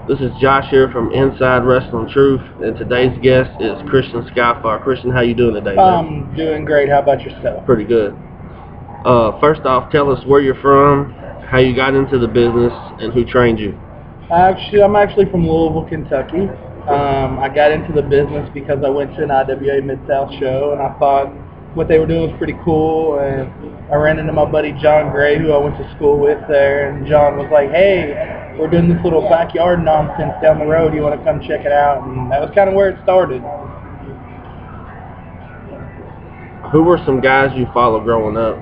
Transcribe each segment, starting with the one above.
This is Josh here from Inside Wrestling Truth, and today's guest is Christian Skyfire. Christian, how you doing today, man? I'm doing great. How about yourself? Pretty good. First off, tell us where you're from, how you got into the business, and who trained you. I'm actually from Louisville, Kentucky. I got into the business because I went to an IWA Mid-South show, and I thought what they were doing was pretty cool, and I ran into my buddy John Gray, who I went to school with there, and John was like, hey, we're doing this little backyard nonsense down the road. You want to come check it out? And that was kind of where it started. Who were some guys you followed growing up?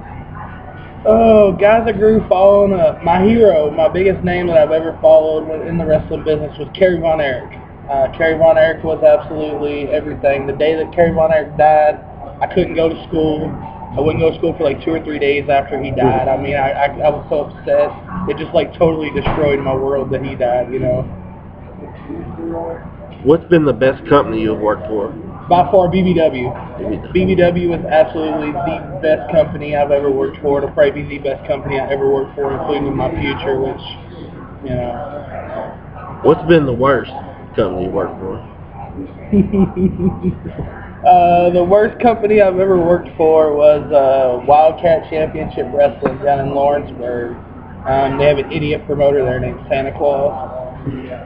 Oh, guys I grew following up. My hero, my biggest name that I've ever followed in the wrestling business was Kerry Von Erich. Kerry Von Erich was absolutely everything. The day that Kerry Von Erich died, I couldn't go to school. I wouldn't go to school for like 2 or 3 days after he died. I mean, I was so upset. It just like totally destroyed my world that he died, you know. What's been the best company you've worked for? By far, BBW. BBW was absolutely the best company I've ever worked for. It'll probably be the best company I ever worked for, including in my future, which, you know. What's been the worst company you worked for? The worst company I've ever worked for was Wildcat Championship Wrestling down in Lawrenceburg. They have an idiot promoter there named Santa Claus.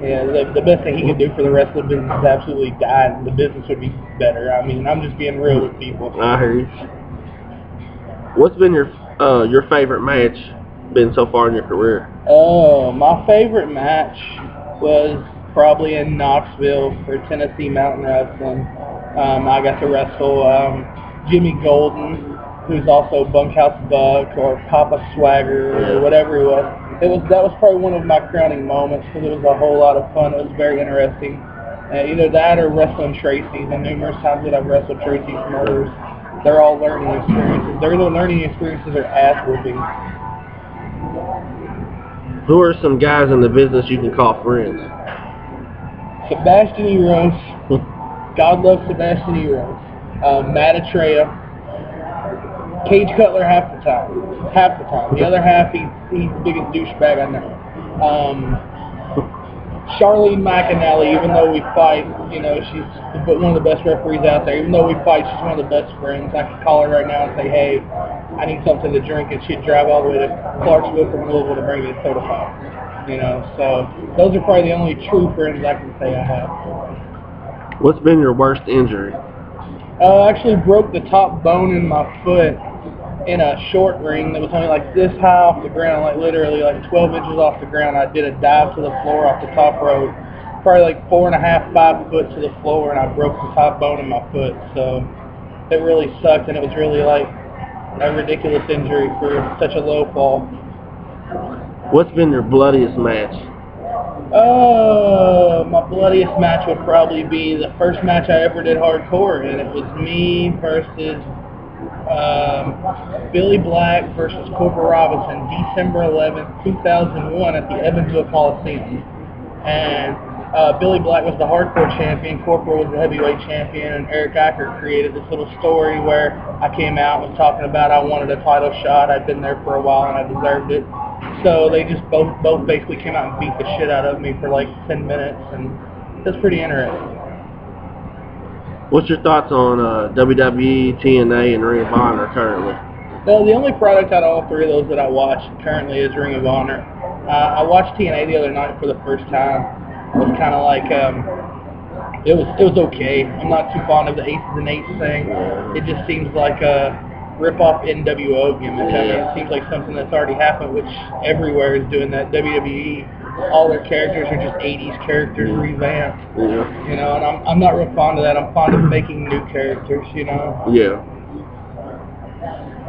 Yeah, the best thing he could do for the wrestling business is absolutely die, and the business would be better. I mean, I'm just being real with people. I hear you. What's been your favorite match been so far in your career? Oh, my favorite match was probably in Knoxville for Tennessee Mountain Wrestling. I got to wrestle Jimmy Golden, who's also Bunkhouse Buck or Papa Swagger or whatever he was. That was probably one of my crowning moments because it was a whole lot of fun. It was very interesting. Either that or wrestling Tracy. The numerous times that I've wrestled Tracy from others, they're all learning experiences. They're either learning experiences or ass whooping. Who are some guys in the business you can call friends? Sebastian Eros. God loves Sebastian Eros. Matt Atreya. Cage Cutler half the time. The other half, he's the biggest douchebag I know. Charlene McAnally, even though we fight, you know, she's one of the best referees out there. Even though we fight, she's one of the best friends. I could call her right now and say, hey, I need something to drink, and she'd drive all the way to Clarksville from Louisville to bring me a soda pop. You know, so those are probably the only true friends I can say I have. What's been your worst injury? I actually broke the top bone in my foot in a short ring that was only like this high off the ground, like literally like 12 inches off the ground. I did a dive to the floor off the top rope, probably like 4.5, 5 foot to the floor, and I broke the top bone in my foot. So it really sucked, and it was really like a ridiculous injury for such a low fall. What's been your bloodiest match? My bloodiest match would probably be the first match I ever did hardcore, and it was me versus Billy Black versus Corporal Robinson, December 11th, 2001 at the Evansville Coliseum. And Billy Black was the hardcore champion, Corporal was the heavyweight champion, and Eric Acker created this little story where I came out and was talking about I wanted a title shot. I'd been there for a while and I deserved it. So they just both basically came out and beat the shit out of me for like 10 minutes, and it was pretty interesting. What's your thoughts on WWE, TNA, and Ring of Honor currently? Well, the only product out of all three of those that I watch currently is Ring of Honor. I watched TNA the other night for the first time. It was kind of like, it was okay. I'm not too fond of the Aces and Eights thing. It just seems like a rip-off NWO gimmick. I mean, it seems like something that's already happened, which everywhere is doing that. WWE, all their characters are just 80s characters revamped. Yeah. You know, and I'm not real fond of that. I'm fond of making new characters, you know. Yeah.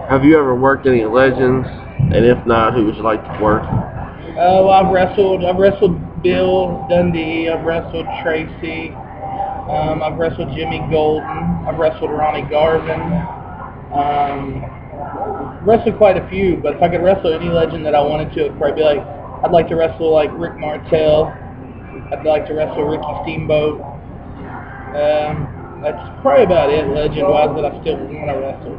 Have you ever worked any legends? And if not, who would you like to work? Well, I've wrestled Bill Dundee. I've wrestled Tracy. I've wrestled Jimmy Golden. I've wrestled Ronnie Garvin. Wrestled quite a few, but if I could wrestle any legend that I wanted to, it'd probably be like, I'd like to wrestle like Rick Martel. I'd like to wrestle Ricky Steamboat. That's probably about it, legend-wise, that I still want to wrestle.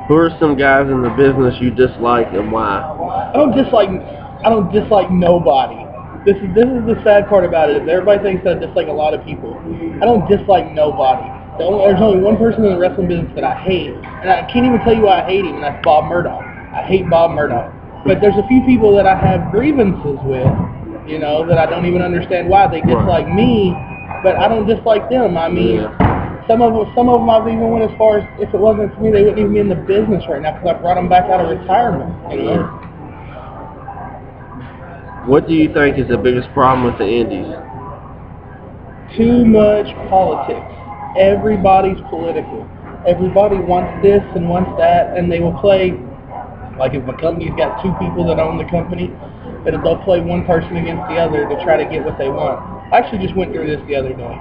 Who are some guys in the business you dislike and why? I I don't dislike nobody. This is the sad part about it. Is everybody thinks that I dislike a lot of people. I don't dislike nobody. There's only one person in the wrestling business that I hate, and I can't even tell you why I hate him, and that's Bob Murdoch. I hate Bob Murdoch. But there's a few people that I have grievances with, you know, that I don't even understand why they dislike me, but I don't dislike them. I mean, some of them I've even went as far as, if it wasn't for me, they wouldn't even be in the business right now because I brought them back out of retirement, you know. What do you think is the biggest problem with the indies? Too much politics. Everybody's political. Everybody wants this and wants that, and they will play, like if a company's got two people that own the company, then they'll play one person against the other to try to get what they want. I actually just went through this the other day.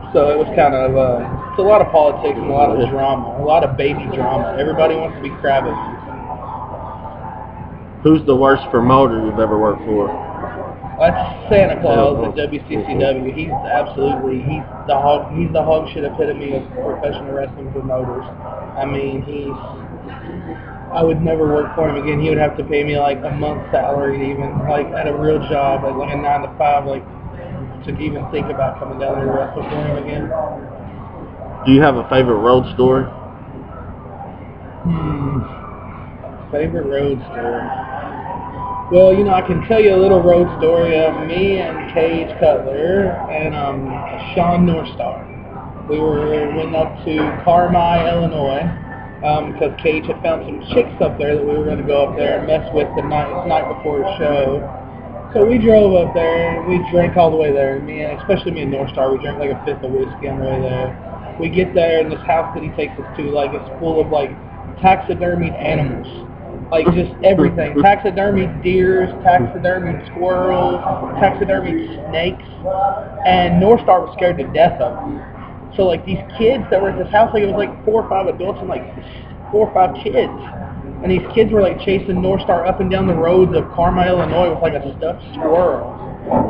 So it was kind of, it's a lot of politics and a lot of drama, a lot of baby drama. Everybody wants to be crybabies. Who's the worst promoter you've ever worked for? That's Santa Claus at WCCW. He's the hog shit epitome of professional wrestling promoters. I mean, I would never work for him again. He would have to pay me like a month's salary, even like at a real job, at like a 9 to 5, like to even think about coming down there to wrestle for him again. Do you have a favorite road story? Favorite road story? Well, you know, I can tell you a little road story of me and Cage Cutler and Sean Northstar. We went up to Carmi, Illinois, because Cage had found some chicks up there that we were going to go up there and mess with the night before the show. So we drove up there and we drank all the way there. Especially me and Northstar, we drank like a fifth of whiskey on the way there. We get there and this house that he takes us to, like, it's full of like taxidermied animals. Like just everything. Taxidermied deers, taxidermied squirrels, taxidermied snakes. And Northstar was scared to death of them. So like these kids that were at this house, like it was like 4 or 5 adults and like 4 or 5 kids. And these kids were like chasing Northstar up and down the roads of Carmi, Illinois with like a stuffed squirrel.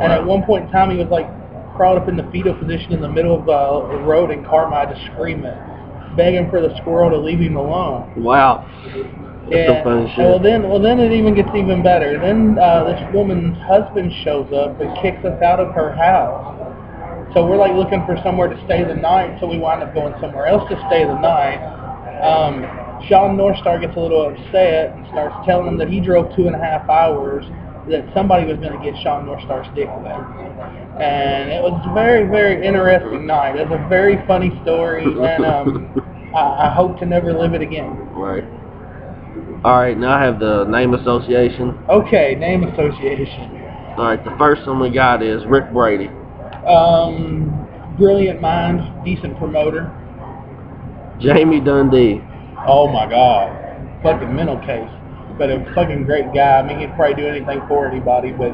And at one point in time he was like crawled up in the fetal position in the middle of the road in Carmi just screaming, begging for the squirrel to leave him alone. Wow. Yeah. Well, then it even gets even better. Then this woman's husband shows up and kicks us out of her house. So we're like looking for somewhere to stay the night. So we wind up going somewhere else to stay the night. Sean Northstar gets a little upset and starts telling him that he drove 2.5 hours. That somebody was going to get Sean Northstar's dick wet. And it was a very, very interesting night. It was a very funny story, and I hope to never live it again. Right. All right, now I have the name association. Okay, name association. All right, the first one we got is Rick Brady. Brilliant mind, decent promoter. Jamie Dundee. Oh my God, fucking mental case, but a fucking great guy. I mean, he'd probably do anything for anybody, but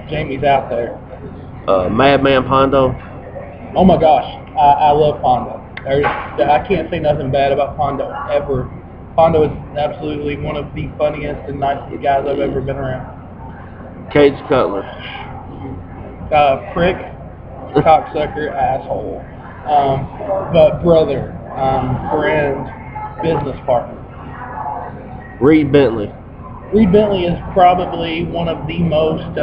Jamie's out there. Madman Pondo. Oh my gosh, I love Pondo. I can't say nothing bad about Pondo ever. Pondo is absolutely one of the funniest and nicest guys I've ever been around. Cage Cutler. Prick, cocksucker, asshole. But brother, friend, business partner. Reed Bentley. Reed Bentley is probably one of the most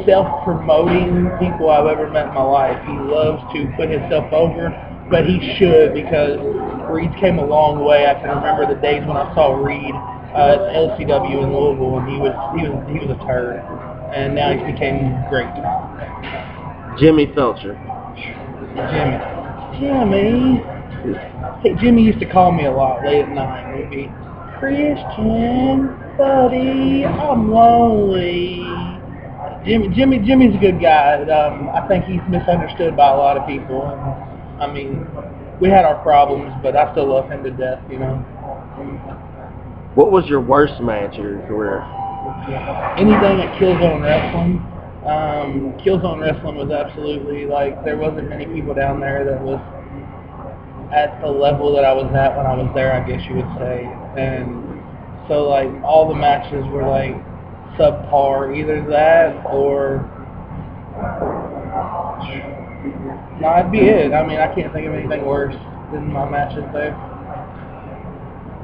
self-promoting people I've ever met in my life. He loves to put himself over, but he should, because Reed's came a long way. I can remember the days when I saw Reed at LCW in Louisville, and he was a turd, and now he's became great. Jimmy Felcher. Jimmy. Hey, Jimmy used to call me a lot late at night. It would be, Christian, buddy, I'm lonely. Jimmy's a good guy. I think he's misunderstood by a lot of people. I mean, we had our problems, but I still love him to death, you know. What was your worst match of your career? Anything at Killzone Wrestling. Killzone Wrestling was absolutely, like, there wasn't many people down there that was at the level that I was at when I was there, I guess you would say. And so, like, all the matches were, like, subpar. Either that or... No, that'd be it. I mean, I can't think of anything worse than my matches there.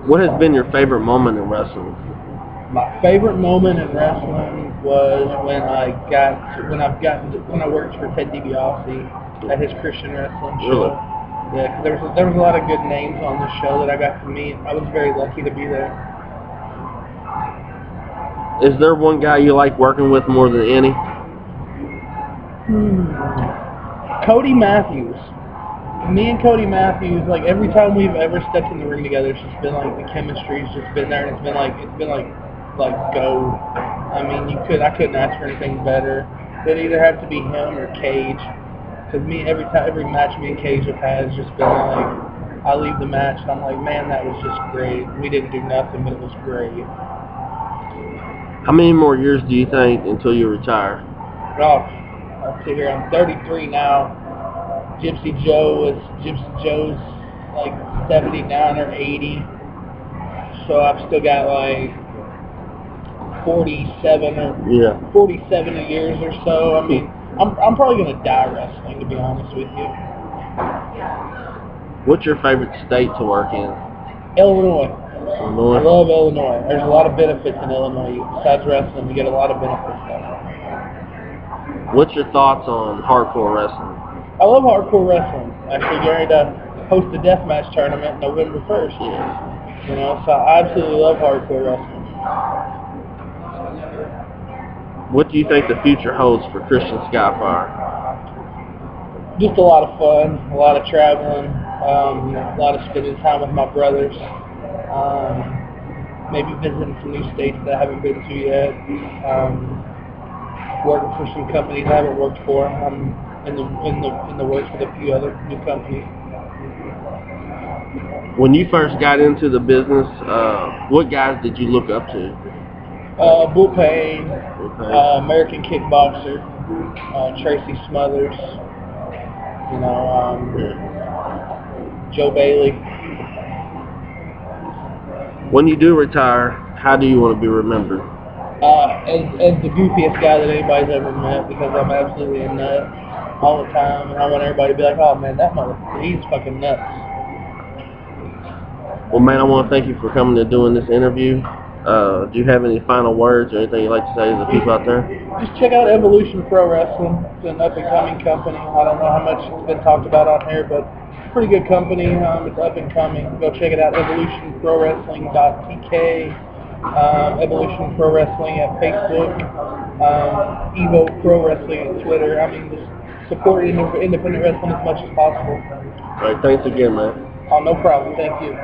What has been your favorite moment in wrestling? My favorite moment in wrestling was when I worked for Ted DiBiase at his Christian wrestling show. Really? Yeah, 'cause there was a lot of good names on the show that I got to meet. I was very lucky to be there. Is there one guy you like working with more than any? Cody Matthews. Me and Cody Matthews, like every time we've ever stepped in the ring together, it's just been like the chemistry's just been there, and it's been like gold. I mean, I couldn't ask for anything better. It'd either have to be him or Cage. Because every match me and Cage have had has just been like, I leave the match and I'm like, man, that was just great. We didn't do nothing, but it was great. How many more years do you think until you retire? Oh, let's see here. I'm 33 now. Gypsy Joe's like 79 or 80. So I've still got like 47 years or so. I mean, I'm probably gonna die wrestling, to be honest with you. What's your favorite state to work in? Illinois. Illinois? I love Illinois. There's a lot of benefits in Illinois. Besides wrestling, you get a lot of benefits there. What's your thoughts on hardcore wrestling? I love hardcore wrestling. Actually, getting ready to host the deathmatch tournament November 1st. Yeah. You know, so I absolutely love hardcore wrestling. What do you think the future holds for Christian Skyfire? Just a lot of fun, a lot of traveling, a lot of spending time with my brothers, maybe visiting some new states that I haven't been to yet, working for some companies I haven't worked for. I'm in the works with a few other new companies. When you first got into the business, what guys did you look up to? Bull Payne, American Kickboxer, Tracy Smothers, you know, Joe Bailey. When you do retire, how do you want to be remembered? As the goofiest guy that anybody's ever met, because I'm absolutely a nut all the time, and I want everybody to be like, oh man, that motherfucker, he's fucking nuts. Well, man, I want to thank you for coming and doing this interview. Do you have any final words or anything you'd like to say to the people out there? Just check out Evolution Pro Wrestling. It's an up-and-coming company. I don't know how much it's been talked about on here, but it's a pretty good company. It's up-and-coming. Go check it out, evolutionprowrestling.tk, Evolution Pro Wrestling at Facebook, Evo Pro Wrestling at Twitter. I mean, just support independent wrestling as much as possible. All right, thanks again, man. Oh, no problem. Thank you.